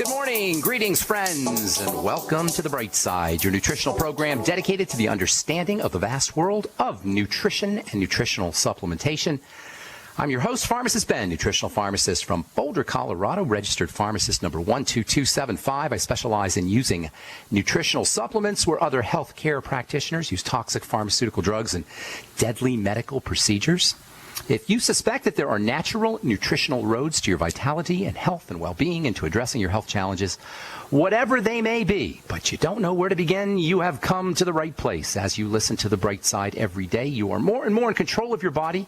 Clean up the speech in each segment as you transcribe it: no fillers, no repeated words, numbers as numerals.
Good morning, greetings, friends, and welcome to The Bright Side, your nutritional program dedicated to the understanding of the vast world of nutrition and nutritional supplementation. I'm your host, Pharmacist Ben, nutritional pharmacist from Boulder, Colorado, registered pharmacist number 12275. I specialize in using nutritional supplements where other healthcare practitioners use toxic pharmaceutical drugs and deadly medical procedures. If you suspect that there are natural nutritional roads to your vitality and health and well-being and to addressing your health challenges, whatever they may be, but you don't know where to begin, you have come to the right place. As you listen to The Bright Side every day, you are more and more in control of your body.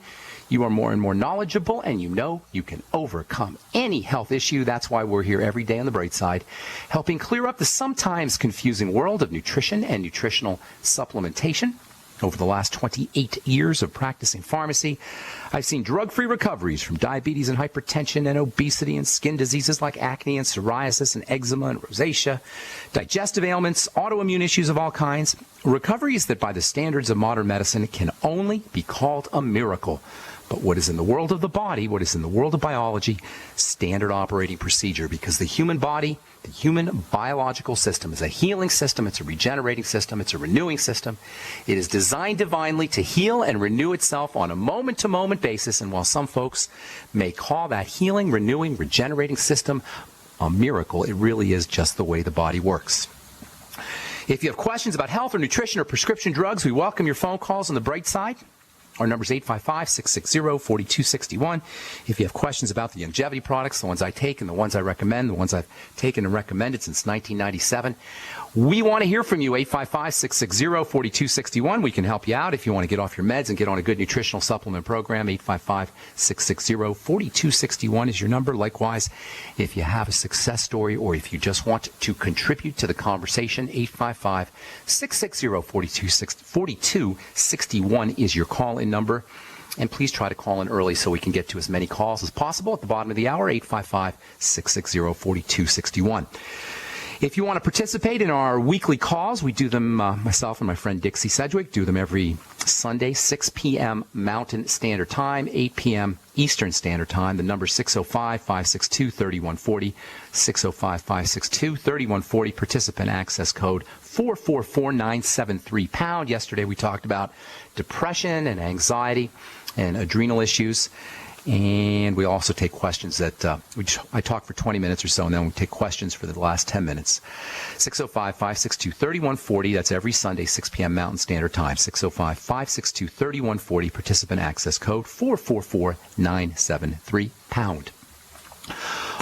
You are more and more knowledgeable, and you know you can overcome any health issue. That's why we're here every day on The Bright Side, helping clear up the sometimes confusing world of nutrition and nutritional supplementation. Over the last 28 years of practicing pharmacy, I've seen drug-free recoveries from diabetes and hypertension and obesity and skin diseases like acne and psoriasis and eczema and rosacea, digestive ailments, autoimmune issues of all kinds, recoveries that by the standards of modern medicine can only be called a miracle. But what is in the world of the body, what is in the world of biology, standard operating procedure, because the human body, the human biological system is a healing system, it's a regenerating system, it's a renewing system. It is designed divinely to heal and renew itself on a moment-to-moment basis, and while some folks may call that healing, renewing, regenerating system a miracle, it really is just the way the body works. If you have questions about health or nutrition or prescription drugs, we welcome your phone calls on The Bright Side. Our number is 855-660-4261. If you have questions about the longevity products, the ones I take and the ones I recommend, the ones I've taken and recommended since 1997, we want to hear from you, 855-660-4261. We can help you out if you want to get off your meds and get on a good nutritional supplement program. 855-660-4261 is your number. Likewise, if you have a success story or if you just want to contribute to the conversation, 855-660-4261 is your call-in number. And please try to call in early so we can get to as many calls as possible at the bottom of the hour, 855-660-4261. If you want to participate in our weekly calls, we do them, myself and my friend Dixie Sedgwick, do them every Sunday, 6 p.m. Mountain Standard Time, 8 p.m. Eastern Standard Time. The number is 605-562-3140, 605-562-3140, participant access code 444973#. Yesterday we talked about depression and anxiety and adrenal issues. And we also take questions that I talk for 20 minutes or so, and then we take questions for the last 10 minutes. 605-562-3140. That's every Sunday, 6 p.m. Mountain Standard Time. 605-562-3140. Participant access code 444973#.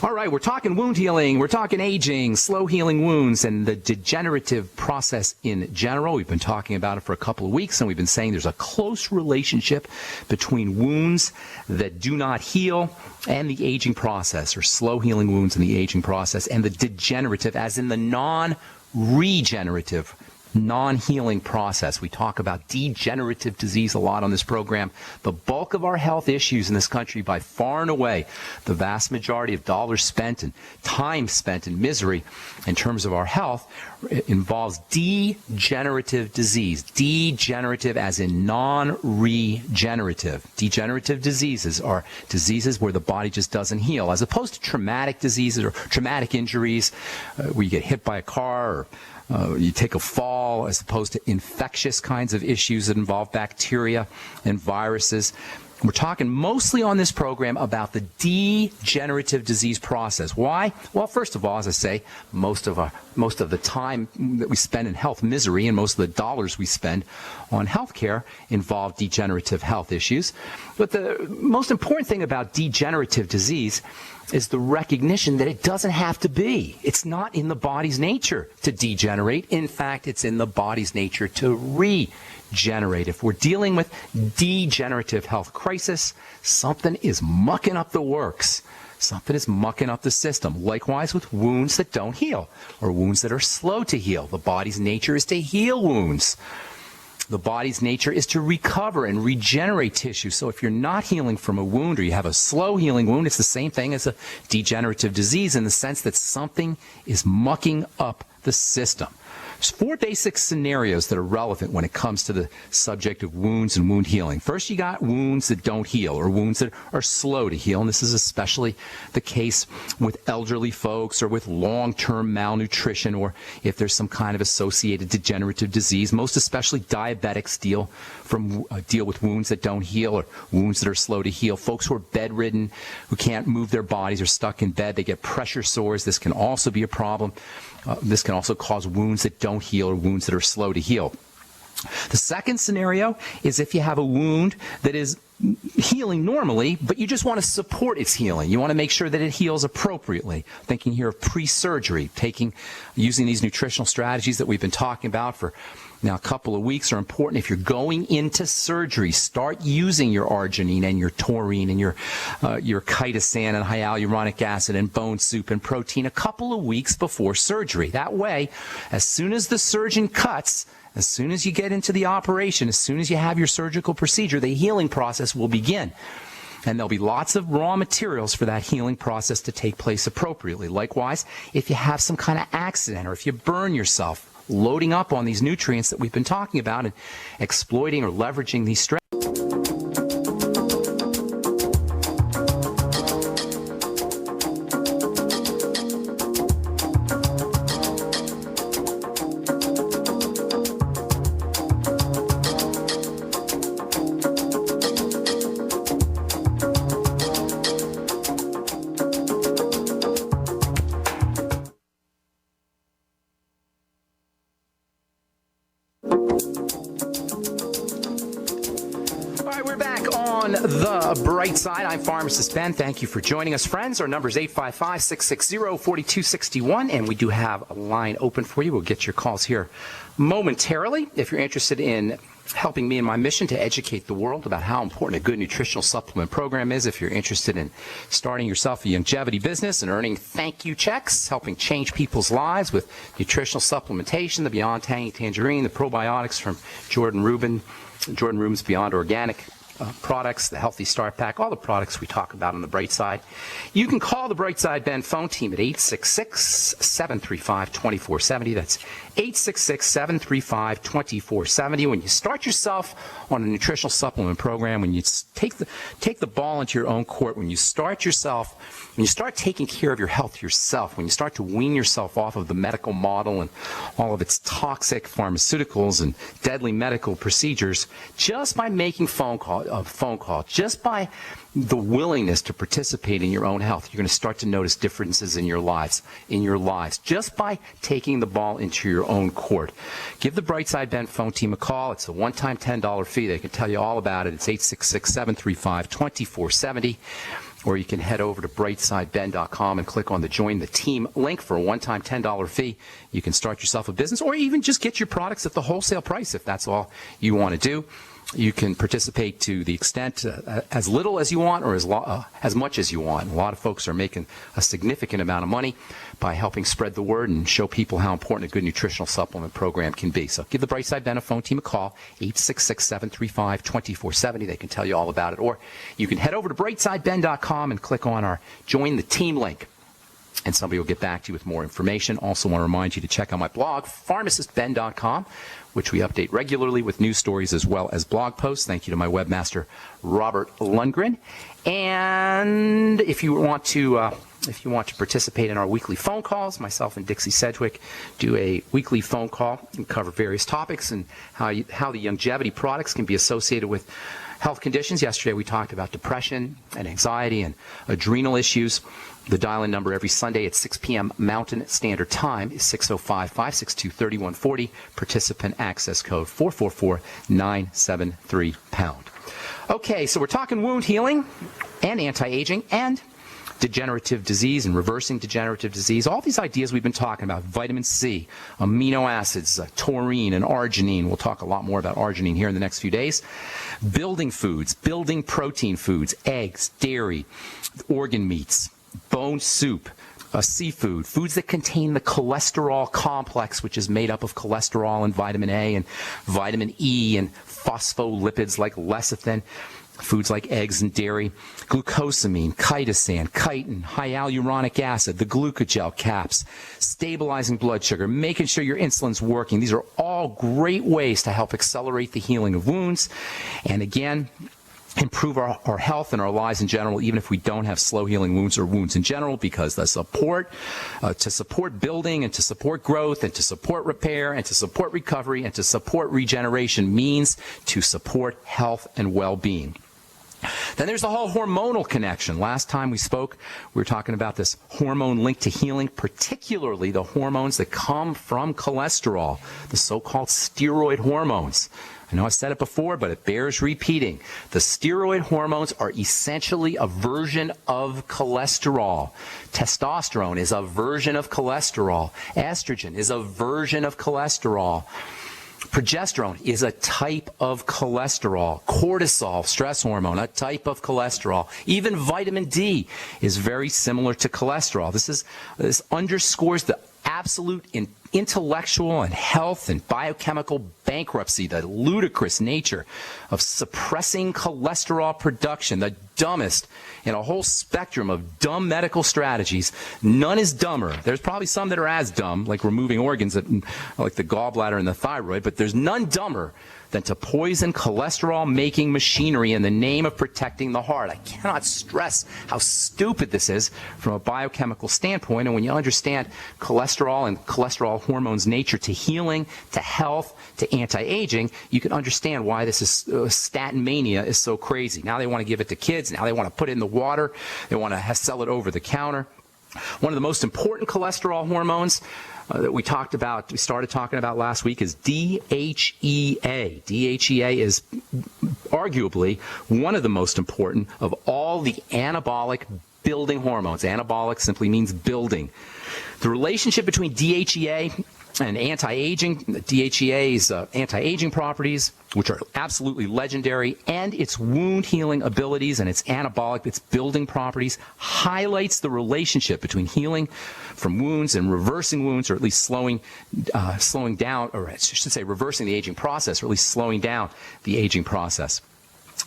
All right, we're talking wound healing, we're talking aging, slow healing wounds, and the degenerative process in general. We've been talking about it for a couple of weeks, and we've been saying there's a close relationship between wounds that do not heal and the aging process, or slow healing wounds and the aging process, and the degenerative, as in the non-regenerative, non-healing process. We talk about degenerative disease a lot on this program. The bulk of our health issues in this country, by far and away, the vast majority of dollars spent and time spent in misery in terms of our health, involves degenerative disease. Degenerative as in non-regenerative. Degenerative diseases are diseases where the body just doesn't heal, as opposed to traumatic diseases or traumatic injuries where you get hit by a car or you take a fall, as opposed to infectious kinds of issues that involve bacteria and viruses. We're talking mostly on this program about the degenerative disease process. Why? Well, first of all, as I say, most of the time that we spend in health misery and most of the dollars we spend on health care involve degenerative health issues. But the most important thing about degenerative disease is the recognition that it doesn't have to be. It's not in the body's nature to degenerate. In fact, it's in the body's nature to regenerate. If we're dealing with degenerative health crisis, something is mucking up the works. Something is mucking up the system. Likewise with wounds that don't heal, or wounds that are slow to heal. The body's nature is to heal wounds. The body's nature is to recover and regenerate tissue. So if you're not healing from a wound, or you have a slow healing wound, it's the same thing as a degenerative disease in the sense that something is mucking up the system. There's 4 basic scenarios that are relevant when it comes to the subject of wounds and wound healing. First, you got wounds that don't heal, or wounds that are slow to heal, and this is especially the case with elderly folks or with long-term malnutrition, or if there's some kind of associated degenerative disease. Most especially diabetics deal with wounds that don't heal or wounds that are slow to heal. Folks who are bedridden, who can't move their bodies, are stuck in bed, they get pressure sores. This can also be a problem. This can also cause wounds that don't heal or wounds that are slow to heal. The second scenario is if you have a wound that is healing normally, but you just want to support its healing. You want to make sure that it heals appropriately. Thinking here of pre-surgery, using these nutritional strategies that we've been talking about for now a couple of weeks are important. If you're going into surgery, start using your arginine and your taurine and your chitosan and hyaluronic acid and bone soup and protein a couple of weeks before surgery. That way, as soon as the surgeon cuts, as soon as you get into the operation, as soon as you have your surgical procedure, the healing process will begin. And there'll be lots of raw materials for that healing process to take place appropriately. Likewise, if you have some kind of accident or if you burn yourself, loading up on these nutrients that we've been talking about and exploiting or leveraging these stress. The Bright Side. I'm Pharmacist Ben. Thank you for joining us, friends. Our number is 855-660-4261, and we do have a line open for you. We'll get your calls here momentarily. If you're interested in helping me in my mission to educate the world about how important a good nutritional supplement program is, if you're interested in starting yourself a longevity business and earning thank you checks, helping change people's lives with nutritional supplementation, the Beyond Tangy Tangerine, the probiotics from Jordan Rubin's Beyond Organic products, the Healthy Start Pack, all the products we talk about on the Bright Side. You can call the Bright Side Ben phone team at 866-735-2470. That's 866-735-2470. When you start yourself on a nutritional supplement program, when you take the ball into your own court, when you start taking care of your health yourself, when you start to wean yourself off of the medical model and all of its toxic pharmaceuticals and deadly medical procedures, just by making phone call, just by the willingness to participate in your own health, you're going to start to notice differences in your lives, just by taking the ball into your own court. Give the Brightside Ben phone team a call. It's a one-time $10 fee. They can tell you all about it. It's 866-735-2470. Or you can head over to brightsideben.com and click on the Join the Team link for a one-time $10 fee. You can start yourself a business or even just get your products at the wholesale price if that's all you want to do. You can participate to the extent as little as you want or as much as you want. A lot of folks are making a significant amount of money by helping spread the word and show people how important a good nutritional supplement program can be. So give the Brightside Ben phone team a call, 866-735-2470. They can tell you all about it. Or you can head over to brightsideben.com and click on our Join the Team link, and somebody will get back to you with more information. Also want to remind you to check out my blog, pharmacistben.com, which we update regularly with news stories as well as blog posts. Thank you to my webmaster, Robert Lundgren. And if you want to participate in our weekly phone calls, myself and Dixie Sedgwick do a weekly phone call and cover various topics and how the longevity products can be associated with health conditions. Yesterday we talked about depression and anxiety and adrenal issues. The dial-in number every Sunday at 6 p.m. Mountain Standard Time is 605-562-3140. Participant access code 444-973-POUND. Okay, so we're talking wound healing and anti-aging and degenerative disease and reversing degenerative disease. All these ideas we've been talking about, vitamin C, amino acids, taurine, and arginine. We'll talk a lot more about arginine here in the next few days. Building foods, building protein foods, eggs, dairy, organ meats, bone soup, seafood, foods that contain the cholesterol complex, which is made up of cholesterol and vitamin A and vitamin E and phospholipids like lecithin. foods like eggs and dairy, glucosamine, chitosan, chitin, hyaluronic acid, the glucogel caps, stabilizing blood sugar, making sure your insulin's working. These are all great ways to help accelerate the healing of wounds. And again, improve our health and our lives in general, even if we don't have slow healing wounds or wounds in general, because the support to support building and to support growth and to support repair and to support recovery and to support regeneration means to support health and well-being. Then there's the whole hormonal connection. Last time we spoke, we were talking about this hormone link to healing, particularly the hormones that come from cholesterol, the so-called steroid hormones. I know I've said it before, but it bears repeating. The steroid hormones are essentially a version of cholesterol. Testosterone is a version of cholesterol. Estrogen is a version of cholesterol. Progesterone is a type of cholesterol. Cortisol, stress hormone, a type of cholesterol. Even vitamin D is very similar to cholesterol. This underscores the absolute intellectual and health and biochemical bankruptcy, the ludicrous nature of suppressing cholesterol production, the dumbest in a whole spectrum of dumb medical strategies. None is dumber. There's probably some that are as dumb, like removing organs like the gallbladder and the thyroid, but there's none dumber than to poison cholesterol-making machinery in the name of protecting the heart. I cannot stress how stupid this is from a biochemical standpoint, and when you understand cholesterol and cholesterol hormones' nature to healing, to health, to anti-aging, you can understand why this is statin mania is so crazy. Now they want to give it to kids. Now they want to put it in the water. They want to sell it over the counter. One of the most important cholesterol hormones that we started talking about last week is DHEA. DHEA is arguably one of the most important of all the anabolic building hormones. Anabolic simply means building. The relationship between DHEA and anti-aging, DHEA's anti-aging properties, which are absolutely legendary, and its wound healing abilities and its anabolic, its building properties, highlights the relationship between healing from wounds and reversing wounds, or at least slowing down, or I should say reversing the aging process, or at least slowing down the aging process.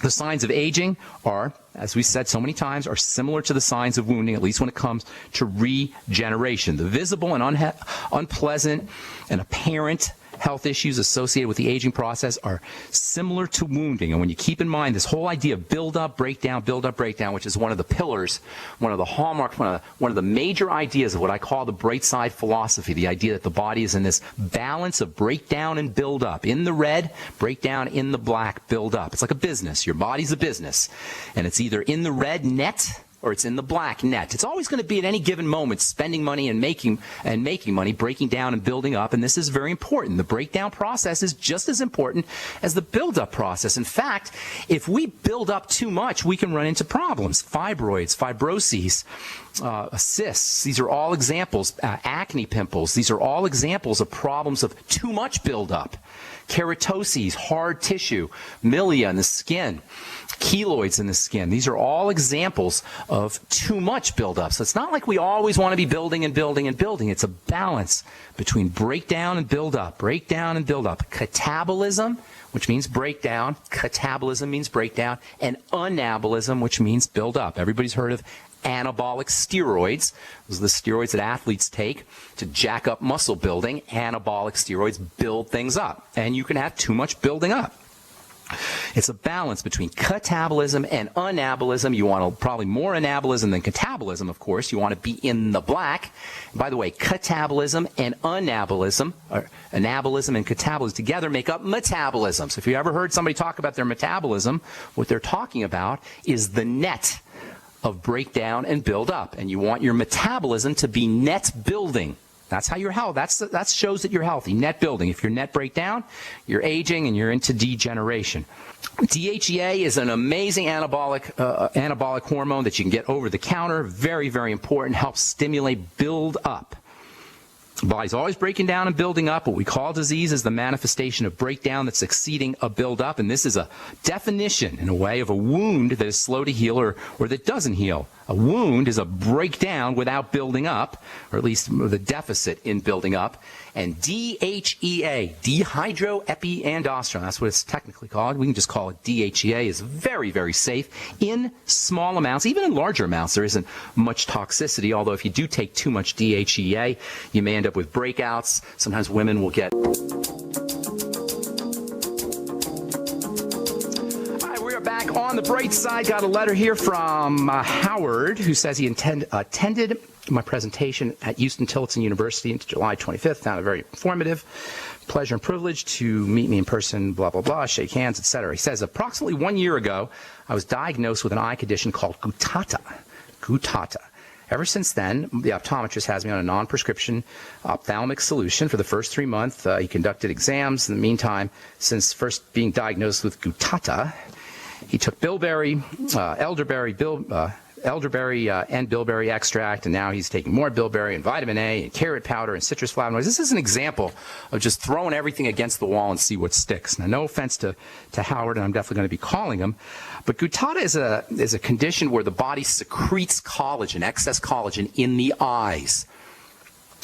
The signs of aging are, as we said so many times, are similar to the signs of wounding, at least when it comes to regeneration. The visible and unpleasant and apparent health issues associated with the aging process are similar to wounding. And when you keep in mind this whole idea of build-up, breakdown, which is one of the pillars, one of the hallmarks, one of the major ideas of what I call the bright side philosophy, the idea that the body is in this balance of breakdown and build-up. In the red, breakdown; in the black, build-up. It's like a business. Your body's a business. And it's either in the red net or it's in the black net. It's always going to be at any given moment spending money and making money, breaking down and building up, and this is very important. The breakdown process is just as important as the build-up process. In fact, if we build up too much, we can run into problems. Fibroids, fibroses, cysts, these are all examples. Acne pimples, these are all examples of problems of too much build-up. Keratoses, hard tissue, milia in the skin, keloids in the skin. These are all examples of too much buildup. So it's not like we always want to be building and building and building. It's a balance between breakdown and buildup, breakdown and buildup. Catabolism, which means breakdown, catabolism means breakdown, and anabolism, which means buildup. Everybody's heard of anabolic steroids. Those are the steroids that athletes take to jack up muscle building. Anabolic steroids build things up, and you can have too much building up. It's a balance between catabolism and anabolism. You want probably more anabolism than catabolism, of course. You want to be in the black. By the way, catabolism and anabolism, or anabolism and catabolism together make up metabolism. So if you ever heard somebody talk about their metabolism, what they're talking about is the net of breakdown and build up. And you want your metabolism to be net building. That's how you're healthy. That shows that you're healthy. Net building. If you're net breakdown, you're aging and you're into degeneration. DHEA is an amazing anabolic hormone that you can get over the counter. Very, very important. Helps stimulate build up. The body's always breaking down and building up. What we call disease is the manifestation of breakdown that's exceeding a build-up, and this is a definition, in a way, of a wound that is slow to heal or that doesn't heal. A wound is a breakdown without building up, or at least the deficit in building up. And DHEA, dehydroepiandrosterone, that's what it's technically called. We can just call it DHEA, is very, very safe in small amounts. Even in larger amounts, there isn't much toxicity, although if you do take too much DHEA, you may end up with breakouts. Sometimes women will get... Back on the bright side, got a letter here from Howard, who says he attended my presentation at Houston-Tillotson University until July 25th. Found it very informative. Pleasure and privilege to meet me in person, blah, blah, blah, shake hands, etc. He says, approximately 1 year ago, I was diagnosed with an eye condition called guttata. Ever since then, the optometrist has me on a non-prescription ophthalmic solution for the first 3 months. He conducted exams. In the meantime, since first being diagnosed with guttata, he took bilberry, elderberry and bilberry extract, and now he's taking more bilberry and vitamin A and carrot powder and citrus flavonoids. This is an example of just throwing everything against the wall and see what sticks. Now, no offense to Howard, and I'm definitely going to be calling him, but guttata is a condition where the body secretes collagen, excess collagen, in the eyes,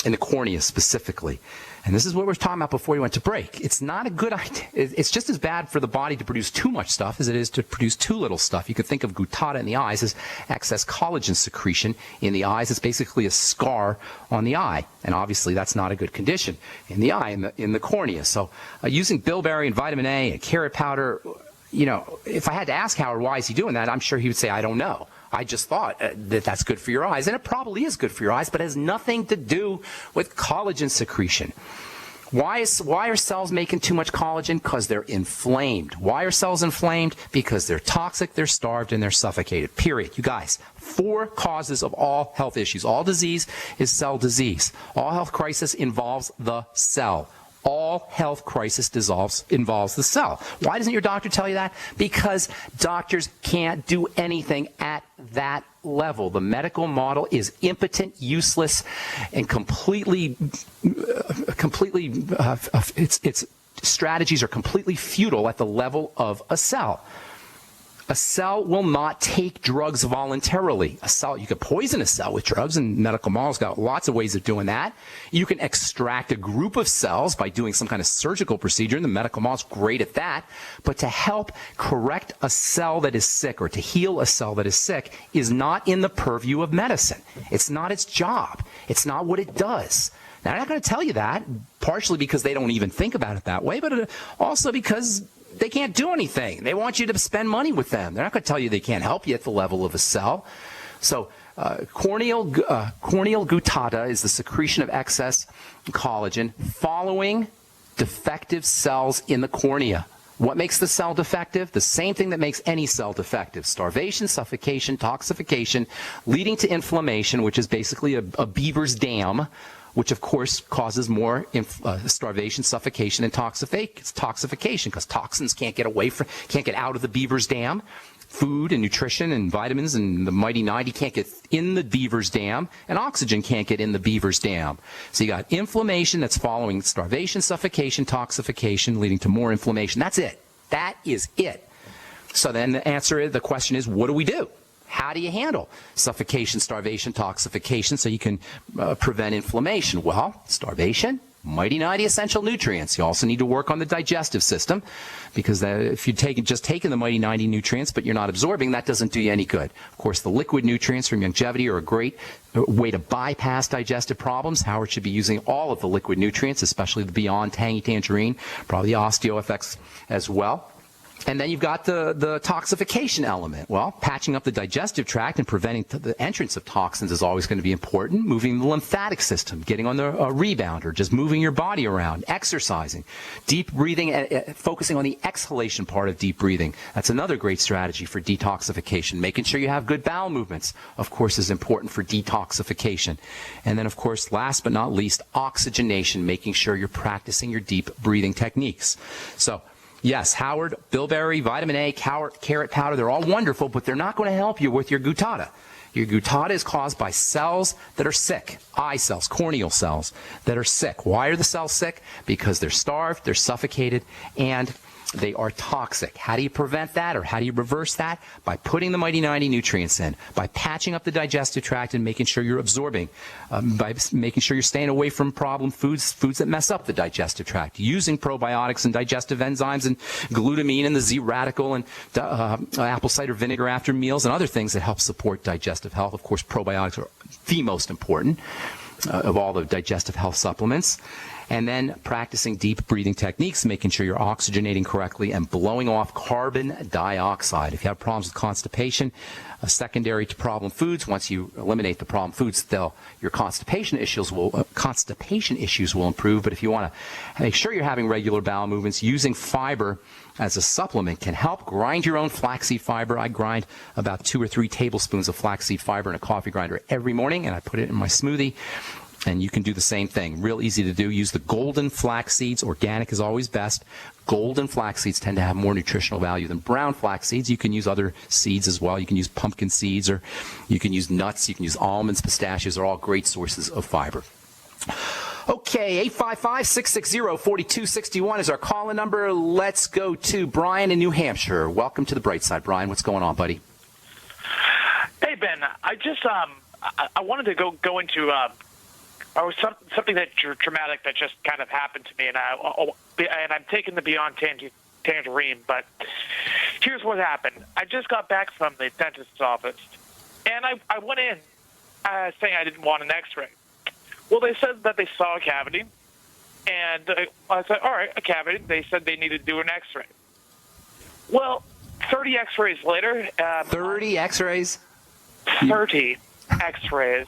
in the cornea specifically. And this is what we were talking about before we went to break. It's not a good idea. It's just as bad for the body to produce too much stuff as it is to produce too little stuff. You could think of guttata in the eyes as excess collagen secretion in the eyes. It's basically a scar on the eye. And obviously that's not a good condition in the eye, in the cornea. So using bilberry and vitamin A and carrot powder, you know, if I had to ask Howard why is he doing that, I'm sure he would say, I don't know. I just thought that that's good for your eyes, and it probably is good for your eyes, but it has nothing to do with collagen secretion. Why are cells making too much collagen? Because they're inflamed. Why are cells inflamed? Because they're toxic, they're starved, and they're suffocated. Period. You guys, 4 causes of all health issues. All disease is cell disease. All health crisis involves the cell. All health crisis involves the cell. Why doesn't your doctor tell you that? Because doctors can't do anything at that level. The medical model is impotent, useless, and its strategies are completely futile at the level of a cell. A cell will not take drugs voluntarily. A cell, you can poison a cell with drugs, and medical models got lots of ways of doing that. You can extract a group of cells by doing some kind of surgical procedure, and the medical model's great at that. But to help correct a cell that is sick or to heal a cell that is sick is not in the purview of medicine. It's not its job. It's not what it does. Now, I'm not going to tell you that, partially because they don't even think about it that way, but also because they can't do anything. They want you to spend money with them. They're not going to tell you they can't help you at the level of a cell. So corneal guttata is the secretion of excess collagen following defective cells in the cornea. What makes the cell defective? The same thing that makes any cell defective. Starvation, suffocation, toxification, leading to inflammation, which is basically a beaver's dam, which of course causes more starvation, suffocation, and toxification, because toxins can't get out of the beaver's dam. Food and nutrition and vitamins and the mighty 90 can't get in the beaver's dam, and oxygen can't get in the beaver's dam. So you got inflammation that's following starvation, suffocation, toxification, leading to more inflammation. That's it. That is it. So then the question is, what do we do? How do you handle suffocation, starvation, toxification so you can prevent inflammation? Well, starvation, mighty 90 essential nutrients. You also need to work on the digestive system, because if you're just taking the mighty 90 nutrients but you're not absorbing, that doesn't do you any good. Of course, the liquid nutrients from longevity are a great way to bypass digestive problems. Howard should be using all of the liquid nutrients, especially the Beyond Tangy Tangerine, probably OsteoFX as well. And then you've got the toxification element. Well, patching up the digestive tract and preventing the entrance of toxins is always going to be important. Moving the lymphatic system, getting on the rebounder, just moving your body around, exercising, deep breathing, focusing on the exhalation part of deep breathing. That's another great strategy for detoxification. Making sure you have good bowel movements, of course, is important for detoxification. And then, of course, last but not least, oxygenation, making sure you're practicing your deep breathing techniques. So, yes, Howard, bilberry, vitamin A, carrot powder, they're all wonderful, but they're not going to help you with your guttata. Your guttata is caused by cells that are sick, eye cells, corneal cells that are sick. Why are the cells sick? Because they're starved, they're suffocated, and They are toxic. How do you prevent that, or how do you reverse that? By putting the Mighty 90 nutrients in, by patching up the digestive tract and making sure you're absorbing, by making sure you're staying away from problem foods that mess up the digestive tract, using probiotics and digestive enzymes and glutamine and the Z radical and apple cider vinegar after meals and other things that help support digestive health. Of course, probiotics are the most important of all the digestive health supplements. And then practicing deep breathing techniques, making sure you're oxygenating correctly and blowing off carbon dioxide. If you have problems with constipation, secondary to problem foods, once you eliminate the problem foods, your constipation issues will improve. But if you want to make sure you're having regular bowel movements, using fiber as a supplement can help. Grind your own flaxseed fiber. I grind about 2 or 3 tablespoons of flaxseed fiber in a coffee grinder every morning, and I put it in my smoothie. And you can do the same thing. Real easy to do. Use the golden flax seeds. Organic is always best. Golden flax seeds tend to have more nutritional value than brown flax seeds. You can use other seeds as well. You can use pumpkin seeds, or you can use nuts. You can use almonds, pistachios. Are all great sources of fiber. Okay, 855-660-4261 is our call-in number. Let's go to Brian in New Hampshire. Welcome to the Bright Side, Brian. What's going on, buddy? Hey, Ben. I just I wanted to go into something that dramatic that just kind of happened to me, and I'm taking the Beyond Tangerine, but here's what happened. I just got back from the dentist's office, and I went in saying I didn't want an X-ray. Well, they said that they saw a cavity, and I said, all right, a cavity. They said they needed to do an X-ray. Well, 30 X-rays later. 30 X-rays? 30 X-rays.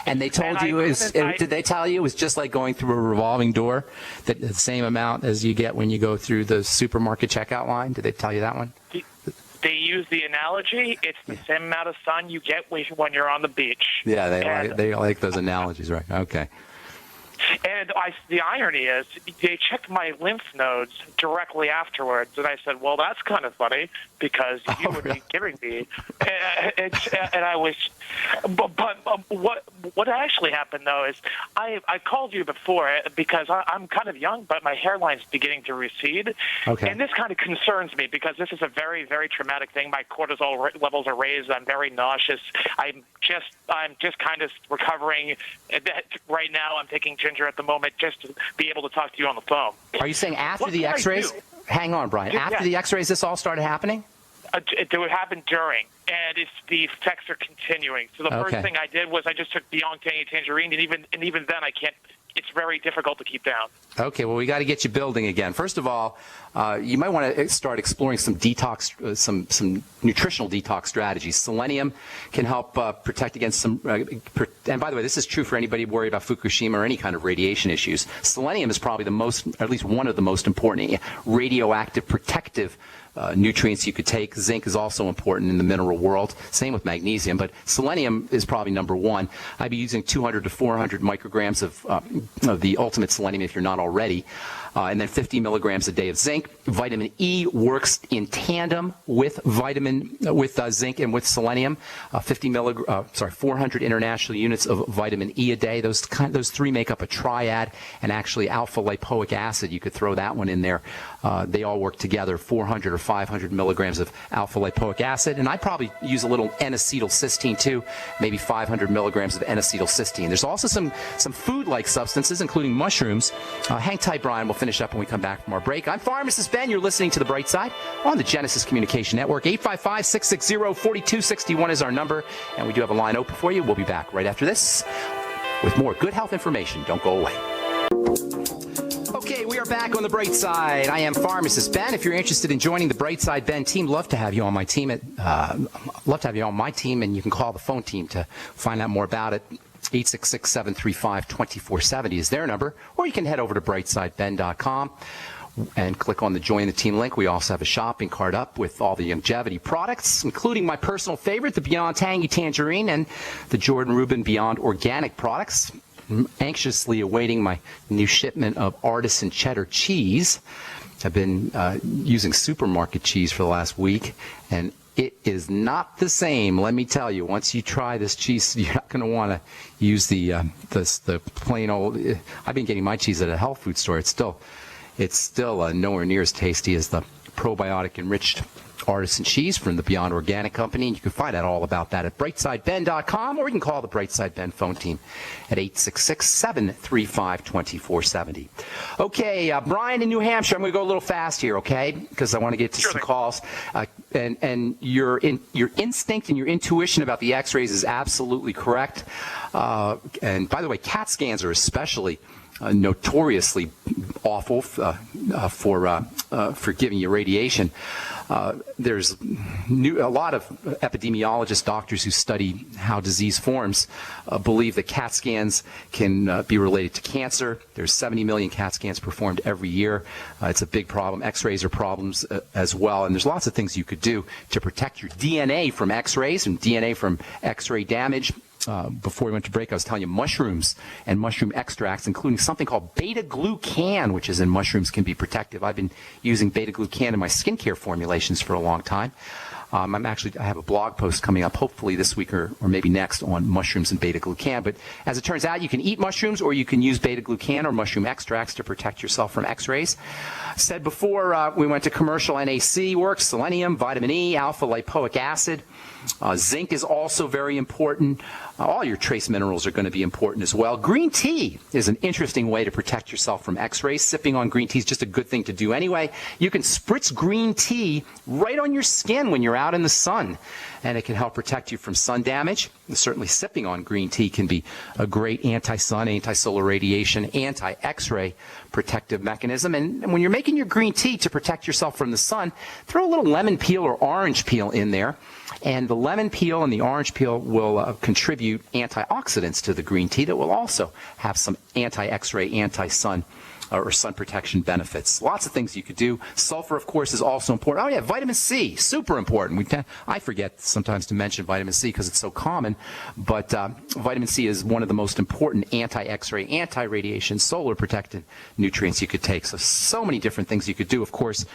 And they told you, did they tell you it was just like going through a revolving door, that the same amount as you get when you go through the supermarket checkout line? Did they tell you that one? They use the analogy. It's the same amount of sun you get when you're on the beach. Yeah, they like those analogies, right? Okay. And the irony is, they checked my lymph nodes directly afterwards, and I said, "Well, that's kind of funny because you would be giving me." And I was, but what actually happened though is, I called you before because I'm kind of young, but my hairline's beginning to recede, and this kind of concerns me because this is a very, very traumatic thing. My cortisol levels are raised. I'm very nauseous. I'm just kind of recovering. Right now, I'm taking ginger at the moment just to be able to talk to you on the phone. Are you saying after the X-rays? Hang on, Brian. After the X-rays, this all started happening? It would happen during, and the effects are continuing. So the first thing I did was I just took Beyond Tangerine, and even then I can't. It's very difficult to keep down. Okay, well, we got to get you building again. First of all, you might want to start exploring some detox, some nutritional detox strategies. Selenium can help protect against some. And by the way, this is true for anybody worried about Fukushima or any kind of radiation issues. Selenium is probably the most, or at least one of the most important radioactive protective nutrients you could take. Zinc is also important in the mineral world. Same with magnesium, but selenium is probably number one. I'd be using 200 to 400 micrograms of the ultimate selenium if you're not already, and then 50 milligrams a day of zinc. Vitamin E works in tandem with zinc and with selenium. 400 international units of vitamin E a day. Those three make up a triad, and actually alpha lipoic acid, you could throw that one in there. They all work together. 400 or 500 milligrams of alpha lipoic acid, and I probably use a little N-acetylcysteine too, maybe 500 milligrams of N-acetylcysteine. There's also some food-like substances, including mushrooms. Hang tight, Brian. We'll finish up when we come back from our break. I'm Pharmacist Ben. You're listening to The Bright Side on the Genesis Communication Network. 855-660-4261 is our number, and we do have a line open for you. We'll be back right after this with more good health information. Don't go away. Okay, we are back on The Bright Side. I am Pharmacist Ben. If you're interested in joining the Bright Side Ben team, love to have you on my team. And you can call the phone team to find out more about it. 866-735-2470 is their number, or you can head over to brightsideben.com and click on the Join the Team link. We also have a shopping cart up with all the longevity products, including my personal favorite, the Beyond Tangy Tangerine, and the Jordan Rubin Beyond Organic products. I'm anxiously awaiting my new shipment of artisan cheddar cheese. I've been using supermarket cheese for the last week, and it is not the same, let me tell you. Once you try this cheese, you're not going to want to use the plain old. I've been getting my cheese at a health food store. It's it's still nowhere near as tasty as the probiotic-enriched artisan cheese from the Beyond Organic Company. And you can find out all about that at brightsideben.com, or you can call the Brightside Ben phone team at 866-735-2470. Okay, Brian in New Hampshire, I'm going to go a little fast here, okay, because I want to get to some calls. And your instinct and your intuition about the X-rays is absolutely correct. And by the way, CAT scans are especially notoriously awful for giving you radiation. There's a lot of epidemiologists, doctors who study how disease forms, believe that CAT scans can be related to cancer. There's 70 million CAT scans performed every year. It's a big problem. X-rays are problems as well. And there's lots of things you could do to protect your DNA from X-rays and DNA from X-ray damage. Before we went to break, I was telling you mushrooms and mushroom extracts, including something called beta-glucan, which is in mushrooms, can be protective. I've been using beta-glucan in my skincare formulations for a long time. I have a blog post coming up hopefully this week or maybe next on mushrooms and beta-glucan. But as it turns out, you can eat mushrooms or you can use beta-glucan or mushroom extracts to protect yourself from X-rays. Said before we went to commercial, NAC works, selenium, vitamin E, alpha-lipoic acid. Zinc is also very important. All your trace minerals are going to be important as well. Green tea is an interesting way to protect yourself from X-rays. Sipping on green tea is just a good thing to do anyway. You can spritz green tea right on your skin when you're out in the sun, and it can help protect you from sun damage. And certainly sipping on green tea can be a great anti-sun, anti-solar radiation, anti-X-ray protective mechanism. And when you're making your green tea to protect yourself from the sun, throw a little lemon peel or orange peel in there. And the lemon peel and the orange peel will contribute antioxidants to the green tea that will also have some anti-X-ray, anti-sun or sun protection benefits. Lots of things you could do. Sulfur, of course, is also important. Oh, yeah, vitamin C, super important. I forget sometimes to mention vitamin C because it's so common, but vitamin C is one of the most important anti-X-ray, anti-radiation, solar protected nutrients you could take. So many different things you could do. Of course,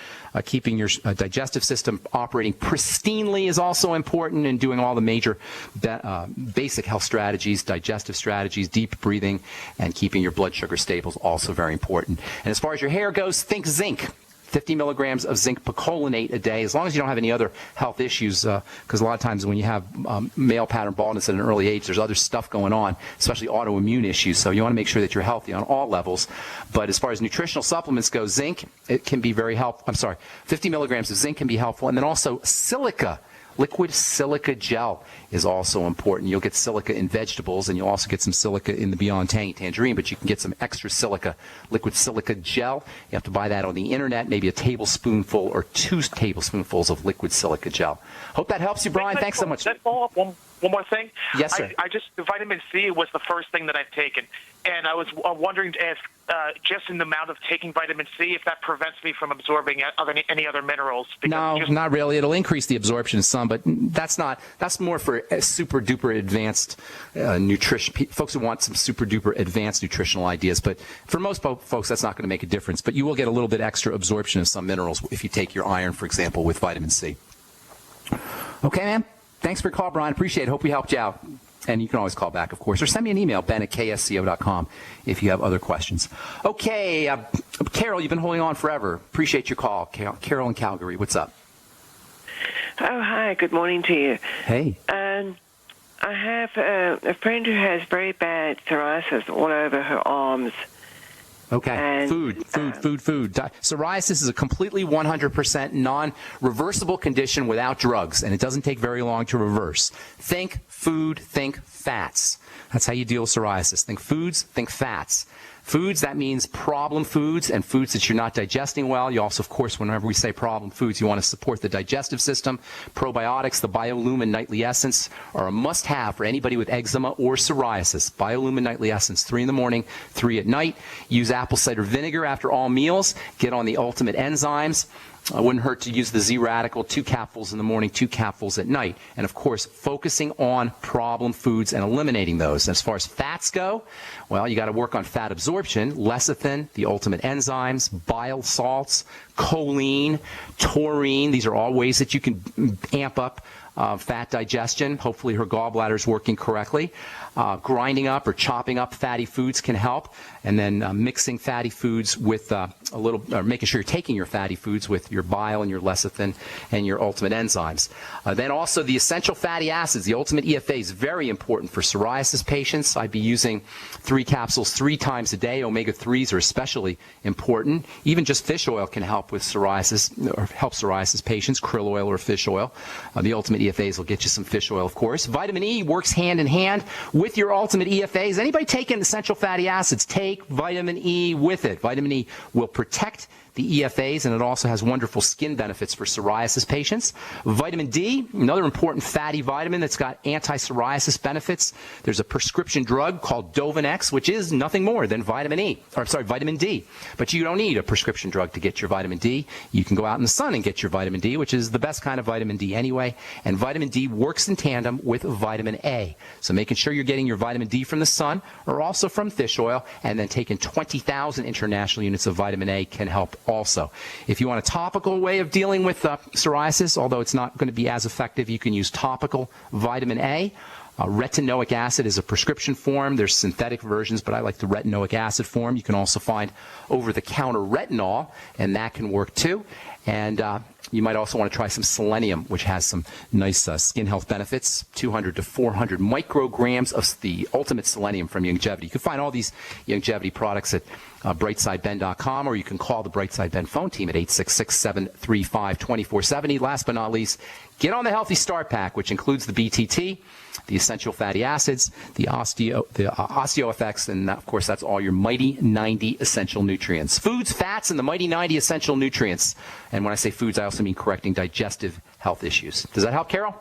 keeping your digestive system operating pristinely is also important, and doing all the major basic health strategies, digestive strategies, deep breathing, and keeping your blood sugar stable is also very important. And as far as your hair goes, think zinc. 50 milligrams of zinc picolinate a day, as long as you don't have any other health issues, because a lot of times when you have male pattern baldness at an early age, there's other stuff going on, especially autoimmune issues. So you want to make sure that you're healthy on all levels. But as far as nutritional supplements go, zinc, it can be very helpful. 50 milligrams of zinc can be helpful. And then also silica. Liquid silica gel is also important. You'll get silica in vegetables, and you'll also get some silica in the Beyond Tangy Tangerine, but you can get some extra silica, liquid silica gel. You have to buy that on the internet, maybe a tablespoonful or 2 tablespoonfuls of liquid silica gel. Hope that helps you, Brian. Thanks so much. Can I follow up one more thing? Yes, sir. The vitamin C was the first thing that I've taken, and I was wondering if just in the amount of taking vitamin C, if that prevents me from absorbing any other minerals. No, not really. It'll increase the absorption of some, but that's more for super duper advanced nutrition, folks who want some super duper advanced nutritional ideas. But for most folks, that's not going to make a difference. But you will get a little bit extra absorption of some minerals if you take your iron, for example, with vitamin C. Okay, man. Thanks for your call, Brian. Appreciate it. Hope we helped you out. And you can always call back, of course, or send me an email, ben@ksco.com, if you have other questions. Okay, Carol, you've been holding on forever. Appreciate your call. Carol in Calgary, what's up? Oh, hi. Good morning to you. Hey. I have a friend who has very bad psoriasis all over her arms. Okay. And, Food. Psoriasis is a completely 100% non-reversible condition without drugs, and it doesn't take very long to reverse. Think food, think fats. That's how you deal with psoriasis. Think foods, think fats. Foods, that means problem foods and foods that you're not digesting well. You also, of course, whenever we say problem foods, you want to support the digestive system. Probiotics, the Biolumin Nightly Essence, are a must-have for anybody with eczema or psoriasis. Biolumin Nightly Essence, 3 in the morning, 3 at night. Use apple cider vinegar after all meals. Get on the ultimate enzymes. It wouldn't hurt to use the Z-Radical, 2 capsules in the morning, 2 capsules at night. And, of course, focusing on problem foods and eliminating those. As far as fats go, well, you got to work on fat absorption. Lecithin, the ultimate enzymes, bile salts, choline, taurine. These are all ways that you can amp up fat digestion. Hopefully her gallbladder is working correctly. Grinding up or chopping up fatty foods can help, and then mixing fatty foods with making sure you're taking your fatty foods with your bile and your lecithin and your ultimate enzymes. Then also the essential fatty acids, the ultimate EFA, is very important for psoriasis patients. I'd be using 3 capsules 3 times a day. Omega-3s are especially important. Even just fish oil can help with psoriasis, or help psoriasis patients, krill oil or fish oil. The ultimate EFAs will get you some fish oil, of course. Vitamin E works hand in hand with your ultimate EFAs. Anybody taking essential fatty acids, take vitamin E with it. Vitamin E will protect the EFAs, and it also has wonderful skin benefits for psoriasis patients. Vitamin D, another important fatty vitamin that's got anti-psoriasis benefits. There's a prescription drug called Dovanex, which is nothing more than vitamin D. But you don't need a prescription drug to get your vitamin D. You can go out in the sun and get your vitamin D, which is the best kind of vitamin D anyway. And vitamin D works in tandem with vitamin A. So making sure you're getting your vitamin D from the sun or also from fish oil, and then taking 20,000 international units of vitamin A can help also. If you want a topical way of dealing with psoriasis, although it's not going to be as effective, you can use topical vitamin A. Retinoic acid is a prescription form. There's synthetic versions, but I like the retinoic acid form. You can also find over-the-counter retinol, and that can work too. And you might also want to try some selenium, which has some nice skin health benefits, 200 to 400 micrograms of the ultimate selenium from Youngevity. You can find all these Youngevity products at brightsideben.com, or you can call the Brightside Ben phone team at 866-735-2470. Last but not least, get on the Healthy Start Pack, which includes the BTT, the essential fatty acids, the OsteoFX, and of course that's all your Mighty 90 essential nutrients. Foods, fats, and the Mighty 90 essential nutrients. And when I say foods, I also mean correcting digestive health issues. Does that help, Carol?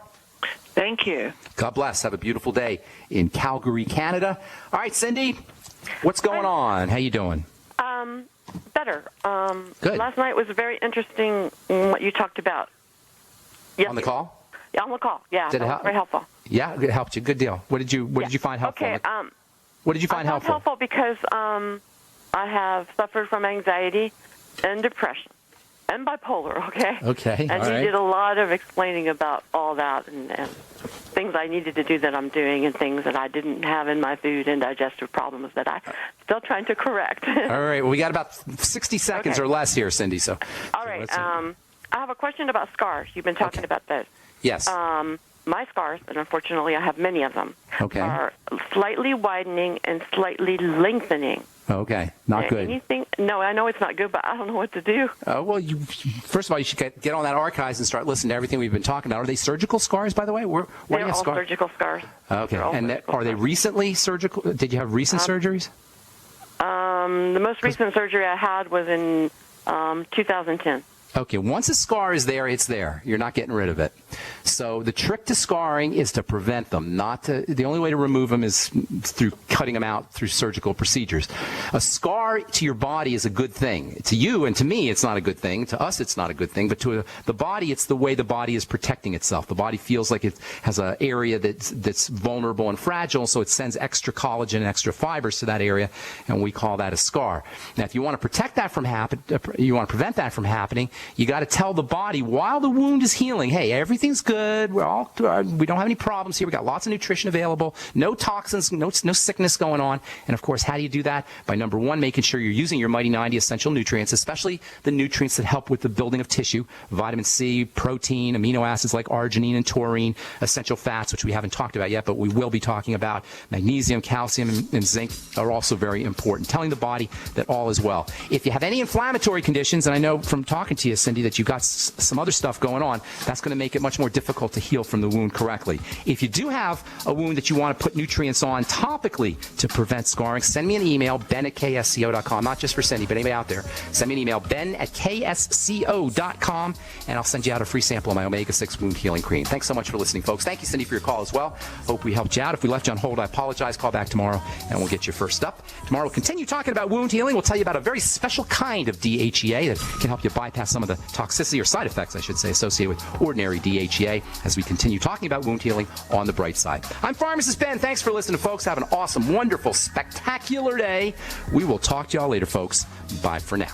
Thank you. God bless. Have a beautiful day in Calgary, Canada. All right, Cindy, what's going on? How you doing? Better. Good. Last night was very interesting what you talked about. Yes, On the call? Yeah, on the call. Yeah, Did it that was help? very helpful. Yeah, it helped you. Good deal. What did you find helpful? Okay. What did you find I helpful? found helpful because I have suffered from anxiety and depression and bipolar. Okay. Okay. And all you right. did a lot of explaining about all that and things I needed to do that I'm doing and things that I didn't have in my food and digestive problems that I'm still trying to correct. All right. Well, we got about 60 seconds or less here, Cindy. So. All right. I have a question about scars. You've been talking about those. Yes. My scars, and unfortunately I have many of them, are slightly widening and slightly lengthening. Okay. Not good. Anything? No, I know it's not good, but I don't know what to do. Well, first of all, you should get on that archives and start listening to everything we've been talking about. Are they surgical scars, by the way? Where do you They're have all scars? surgical scars. Okay. And are they recently surgical? Did you have recent surgeries? The most recent surgery I had was in 2010. Okay, once a scar is there, it's there. You're not getting rid of it. So the trick to scarring is to prevent them, the only way to remove them is through cutting them out through surgical procedures. A scar to your body is a good thing. To you and to me, it's not a good thing. To us, it's not a good thing. But to the body, it's the way the body is protecting itself. The body feels like it has an area that's vulnerable and fragile, so it sends extra collagen and extra fibers to that area, and we call that a scar. Now, if you want to prevent that from happening, you got to tell the body while the wound is healing, hey, everything's good. We don't have any problems here. We got lots of nutrition available, no toxins, no sickness going on. And of course, how do you do that? By number one, making sure you're using your Mighty 90 essential nutrients, especially the nutrients that help with the building of tissue, vitamin C, protein, amino acids like arginine and taurine, essential fats, which we haven't talked about yet, but we will be talking about. Magnesium, calcium, and zinc are also very important. Telling the body that all is well. If you have any inflammatory conditions, and I know from talking to you, Cindy, that you've got some other stuff going on, that's going to make it much more difficult to heal from the wound correctly. If you do have a wound that you want to put nutrients on topically to prevent scarring, send me an email, ben@ksco.com, not just for Cindy, but anybody out there. Send me an email, ben@ksco.com, and I'll send you out a free sample of my omega-6 wound healing cream. Thanks so much for listening, folks. Thank you, Cindy, for your call as well. Hope we helped you out. If we left you on hold, I apologize. Call back tomorrow, and we'll get you first up. Tomorrow, we'll continue talking about wound healing. We'll tell you about a very special kind of DHEA that can help you bypass some of the toxicity or side effects, I should say, associated with ordinary DHEA as we continue talking about wound healing on the bright side. I'm Pharmacist Ben. Thanks for listening, folks. Have an awesome, wonderful, spectacular day. We will talk to y'all later, folks. Bye for now.